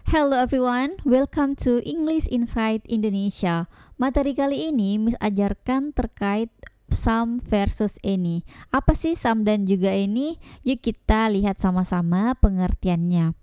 Hello everyone, welcome to English Inside Indonesia. Materi kali ini Miss ajarkan terkait some versus any. Apa sih some dan juga any? Yuk kita lihat sama-sama pengertiannya.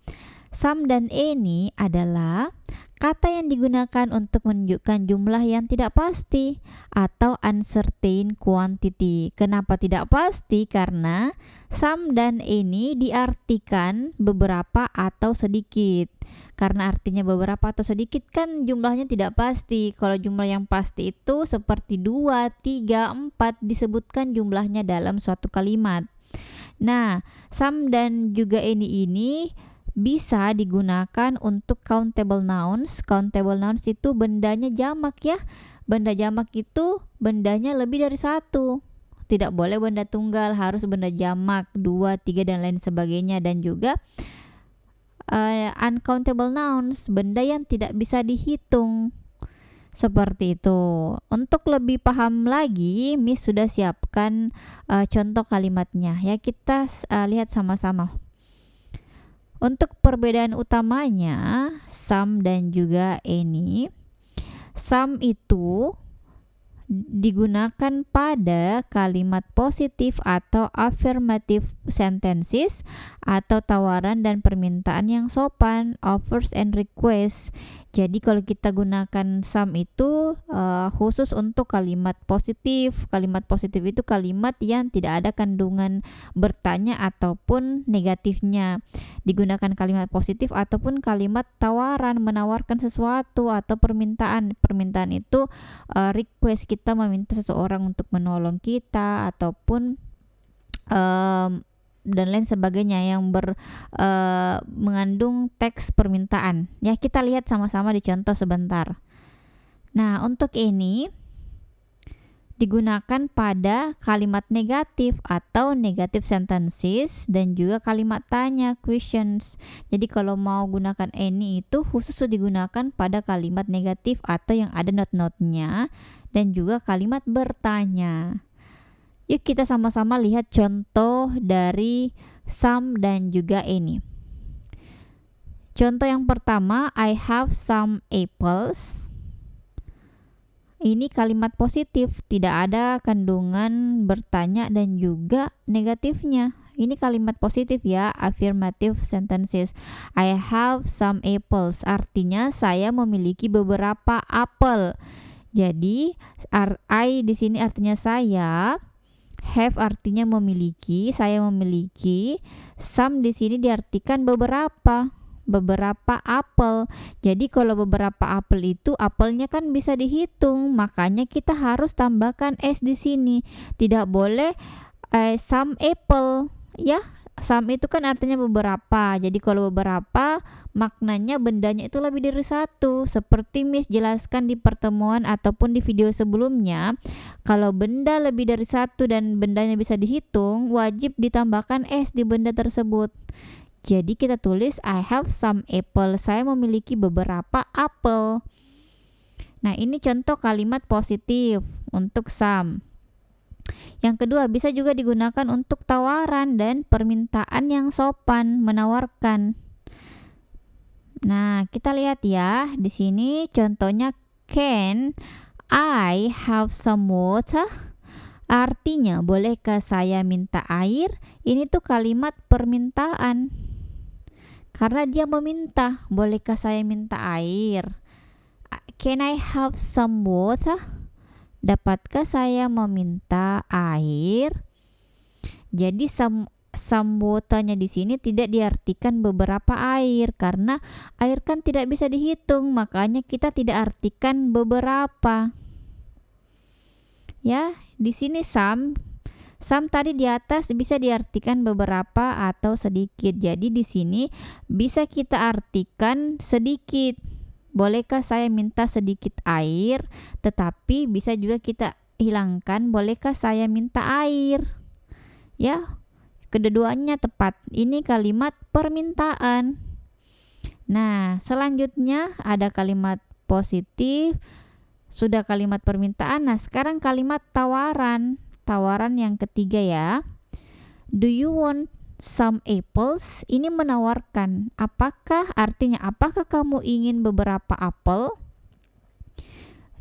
Some dan any adalah kata yang digunakan untuk menunjukkan jumlah yang tidak pasti atau uncertain quantity. Kenapa tidak pasti? Karena some dan any diartikan beberapa atau sedikit. Karena artinya beberapa atau sedikit kan jumlahnya tidak pasti. Kalau jumlah yang pasti itu seperti 2, 3, 4 disebutkan jumlahnya dalam suatu kalimat. Nah, some dan juga ini bisa digunakan untuk countable nouns. Countable nouns itu bendanya jamak ya. Benda jamak itu bendanya lebih dari satu. Tidak boleh benda tunggal, harus benda jamak 2, 3 dan lain sebagainya. Dan juga uncountable nouns, benda yang tidak bisa dihitung. Seperti itu. Untuk lebih paham lagi, Miss sudah siapkan contoh kalimatnya. Ya, kita lihat sama-sama. Untuk perbedaan utamanya, some dan juga any. Some itu digunakan pada kalimat positif atau affirmative sentences atau tawaran dan permintaan yang sopan, offers and requests. Jadi kalau kita gunakan some itu khusus untuk kalimat positif. Kalimat positif itu kalimat yang tidak ada kandungan bertanya ataupun negatifnya. Digunakan kalimat positif ataupun kalimat tawaran, menawarkan sesuatu atau permintaan. Permintaan itu request, kita meminta seseorang untuk menolong kita ataupun dan lain sebagainya yang mengandung teks permintaan. Ya, kita lihat sama-sama di contoh sebentar. Nah, untuk ini digunakan pada kalimat negatif atau negative sentences dan juga kalimat tanya, questions. Jadi kalau mau gunakan any itu khusus digunakan pada kalimat negatif atau yang ada not-notnya dan juga kalimat bertanya. Yuk kita sama-sama lihat contoh dari some dan juga any. Contoh yang pertama, I have some apples. Ini kalimat positif, tidak ada kandungan bertanya dan juga negatifnya. Ini kalimat positif ya, affirmative sentences. I have some apples, artinya saya memiliki beberapa apel. Jadi I di sini artinya saya, have artinya memiliki, saya memiliki, some di sini diartikan beberapa apel. Jadi kalau beberapa apel itu apelnya kan bisa dihitung, makanya kita harus tambahkan s di sini. Tidak boleh some apple ya. Some itu kan artinya beberapa. Jadi kalau beberapa maknanya bendanya itu lebih dari satu. Seperti Miss jelaskan di pertemuan ataupun di video sebelumnya, kalau benda lebih dari satu dan bendanya bisa dihitung, wajib ditambahkan s di benda tersebut. Jadi kita tulis I have some apple, saya memiliki beberapa apel. Nah, ini contoh kalimat positif untuk some. Yang kedua, bisa juga digunakan untuk tawaran dan permintaan yang sopan, menawarkan. Nah, kita lihat ya. Di sini contohnya, can I have some water? Artinya, bolehkah saya minta air? Ini tuh kalimat permintaan. Karena dia meminta, bolehkah saya minta air? Can I have some water? Dapatkah saya meminta air? Jadi some water-nya di sini tidak diartikan beberapa air karena air kan tidak bisa dihitung, makanya kita tidak artikan beberapa. Ya, di sini some tadi di atas bisa diartikan beberapa atau sedikit. Jadi di sini bisa kita artikan sedikit. Bolehkah saya minta sedikit air? Tetapi bisa juga kita hilangkan, bolehkah saya minta air? Ya, kedua-duanya tepat. Ini kalimat permintaan. Nah, selanjutnya ada kalimat positif, sudah kalimat permintaan. Nah, sekarang kalimat tawaran. Tawaran yang ketiga ya. Do you want some apples ini menawarkan. Artinya apakah kamu ingin beberapa apel?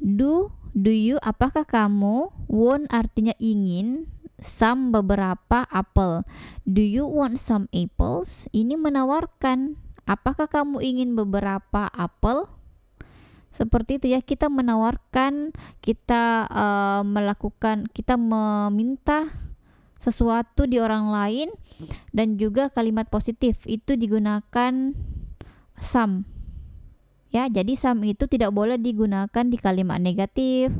Do you, apakah kamu? Want artinya ingin, some beberapa apel. Do you want some apples? Ini menawarkan. Apakah kamu ingin beberapa apel? Seperti itu ya, kita menawarkan, kita kita meminta sesuatu di orang lain, dan juga kalimat positif itu digunakan some. Ya, jadi some itu tidak boleh digunakan di kalimat negatif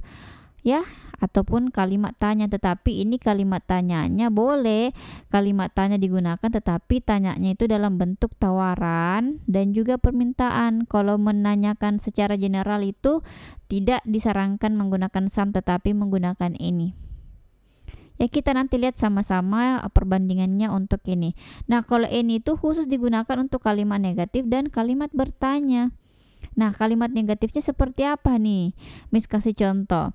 ya, ataupun kalimat tanya, tetapi ini kalimat tanyanya boleh. Kalimat tanya digunakan, tetapi tanyanya itu dalam bentuk tawaran dan juga permintaan. Kalau menanyakan secara general itu tidak disarankan menggunakan some, tetapi menggunakan any. Ya, kita nanti lihat sama-sama perbandingannya untuk ini. Nah, kalau any itu khusus digunakan untuk kalimat negatif dan kalimat bertanya. Nah, kalimat negatifnya seperti apa nih? Miss kasih contoh.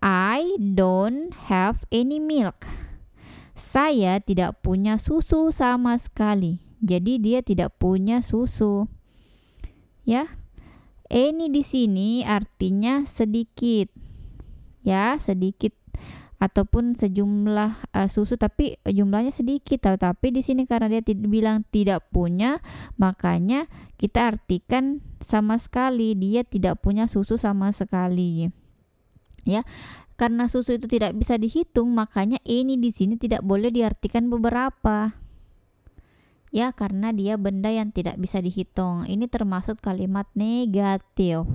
I don't have any milk. Saya tidak punya susu sama sekali. Jadi dia tidak punya susu. Ya. Any di sini artinya sedikit. Ya, sedikit ataupun sejumlah susu, tapi jumlahnya sedikit. Tapi di sini karena dia bilang tidak punya, makanya kita artikan sama sekali, dia tidak punya susu sama sekali. Ya, karena susu itu tidak bisa dihitung, makanya ini di sini tidak boleh diartikan beberapa. Ya, karena dia benda yang tidak bisa dihitung. Ini termasuk kalimat negatif.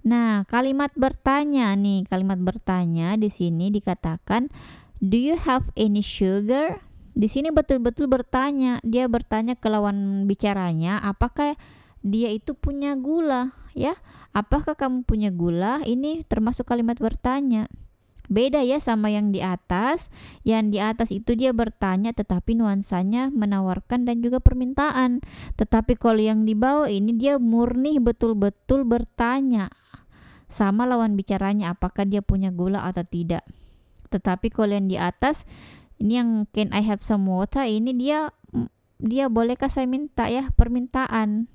Nah, kalimat bertanya nih, kalimat bertanya di sini dikatakan, do you have any sugar? Di sini betul-betul bertanya, dia bertanya ke lawan bicaranya, apakah dia itu punya gula, ya? Apakah kamu punya gula? Ini termasuk kalimat bertanya. Beda ya sama yang di atas. Yang di atas itu dia bertanya, tetapi nuansanya menawarkan dan juga permintaan. Tetapi kalau yang di bawah ini dia murni betul-betul bertanya sama lawan bicaranya, apakah dia punya gula atau tidak. Tetapi kalau yang di atas ini yang can I have some water, ini dia bolehkah saya minta ya, permintaan.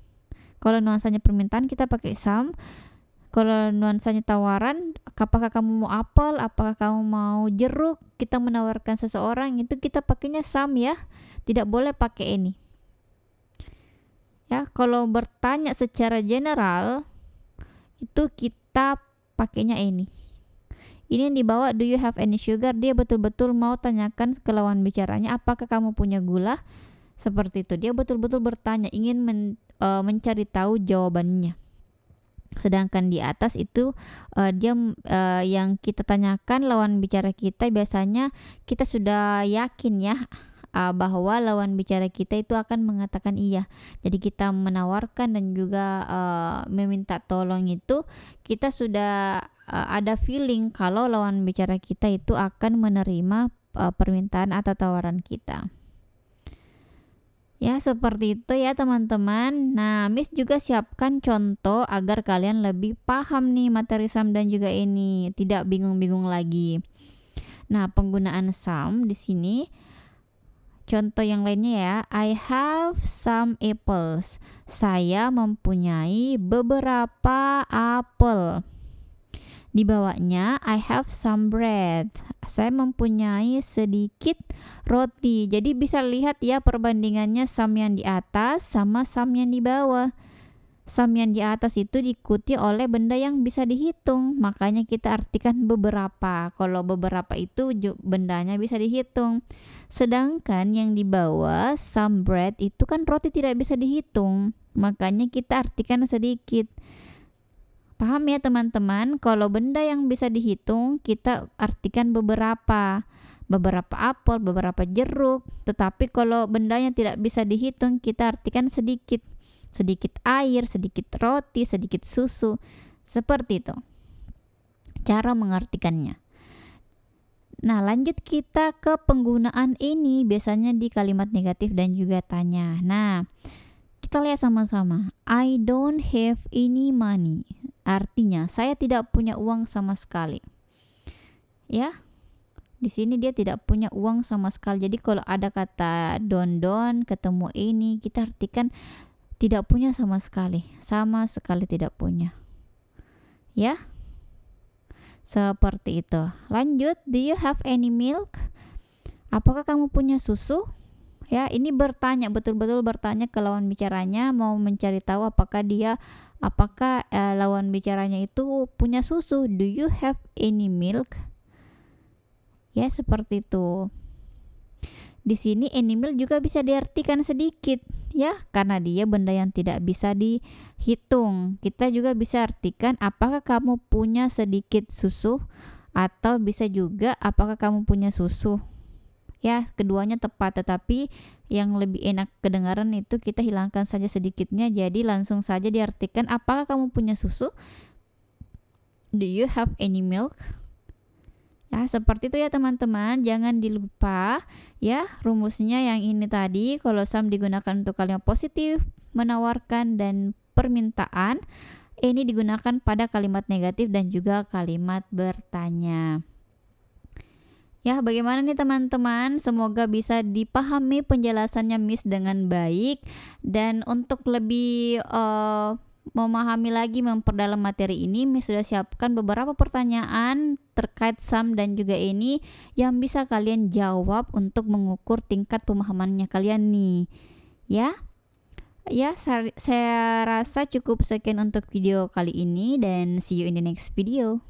Kalau nuansanya permintaan kita pakai some. Kalau nuansanya tawaran, apakah kamu mau apel, apakah kamu mau jeruk, kita menawarkan seseorang, itu kita pakainya some ya. Tidak boleh pakai any. Ya, kalau bertanya secara general itu kita pakainya any. Ini yang dibawa do you have any sugar, dia betul-betul mau tanyakan ke lawan bicaranya, apakah kamu punya gula? Seperti itu, dia betul-betul bertanya, ingin mencari tahu jawabannya. Sedangkan di atas itu dia yang kita tanyakan lawan bicara kita, biasanya kita sudah yakin ya bahwa lawan bicara kita itu akan mengatakan iya. Jadi kita menawarkan dan juga meminta tolong itu, kita sudah ada feeling kalau lawan bicara kita itu akan menerima permintaan atau tawaran kita. Ya, seperti itu ya teman-teman. Nah, Miss juga siapkan contoh agar kalian lebih paham nih materi some dan juga ini, tidak bingung-bingung lagi. Nah, penggunaan some di sini, contoh yang lainnya ya, I have some apples. Saya mempunyai beberapa apel. Di bawahnya I have some bread. Saya mempunyai sedikit roti. Jadi bisa lihat ya perbandingannya some yang di atas sama some yang di bawah. Some yang di atas itu diikuti oleh benda yang bisa dihitung. Makanya kita artikan beberapa. Kalau beberapa itu bendanya bisa dihitung. Sedangkan yang di bawah some bread itu kan roti tidak bisa dihitung. Makanya kita artikan sedikit. Paham ya teman-teman? Kalau benda yang bisa dihitung kita artikan beberapa. Beberapa apel, beberapa jeruk. Tetapi kalau bendanya tidak bisa dihitung kita artikan sedikit. Sedikit air, sedikit roti, sedikit susu. Seperti itu cara mengartikannya. Nah, lanjut kita ke penggunaan ini biasanya di kalimat negatif dan juga tanya. Nah, kita lihat sama-sama. I don't have any money. Artinya, saya tidak punya uang sama sekali. Ya. Di sini dia tidak punya uang sama sekali. Jadi kalau ada kata don ketemu ini, kita artikan tidak punya sama sekali tidak punya. Ya, seperti itu. Lanjut, do you have any milk? Apakah kamu punya susu? Ya, ini bertanya, betul-betul bertanya ke lawan bicaranya, mau mencari tahu apakah lawan bicaranya itu punya susu. Do you have any milk? Ya, seperti itu. Di sini any milk juga bisa diartikan sedikit, ya, karena dia benda yang tidak bisa dihitung. Kita juga bisa artikan apakah kamu punya sedikit susu, atau bisa juga apakah kamu punya susu. Ya, keduanya tepat, tetapi yang lebih enak kedengaran itu kita hilangkan saja sedikitnya, jadi langsung saja diartikan apakah kamu punya susu. Do you have any milk? Ya, seperti itu ya teman-teman. Jangan dilupa ya rumusnya yang ini tadi. Kalau some digunakan untuk kalimat positif, menawarkan, dan permintaan. Ini digunakan pada kalimat negatif dan juga kalimat bertanya. Ya, bagaimana nih teman-teman? Semoga bisa dipahami penjelasannya Miss dengan baik. Dan untuk lebih memahami lagi, memperdalam materi ini, Miss sudah siapkan beberapa pertanyaan terkait some dan juga ini yang bisa kalian jawab untuk mengukur tingkat pemahamannya kalian nih. Ya, saya rasa cukup sekian untuk video kali ini, dan see you in the next video.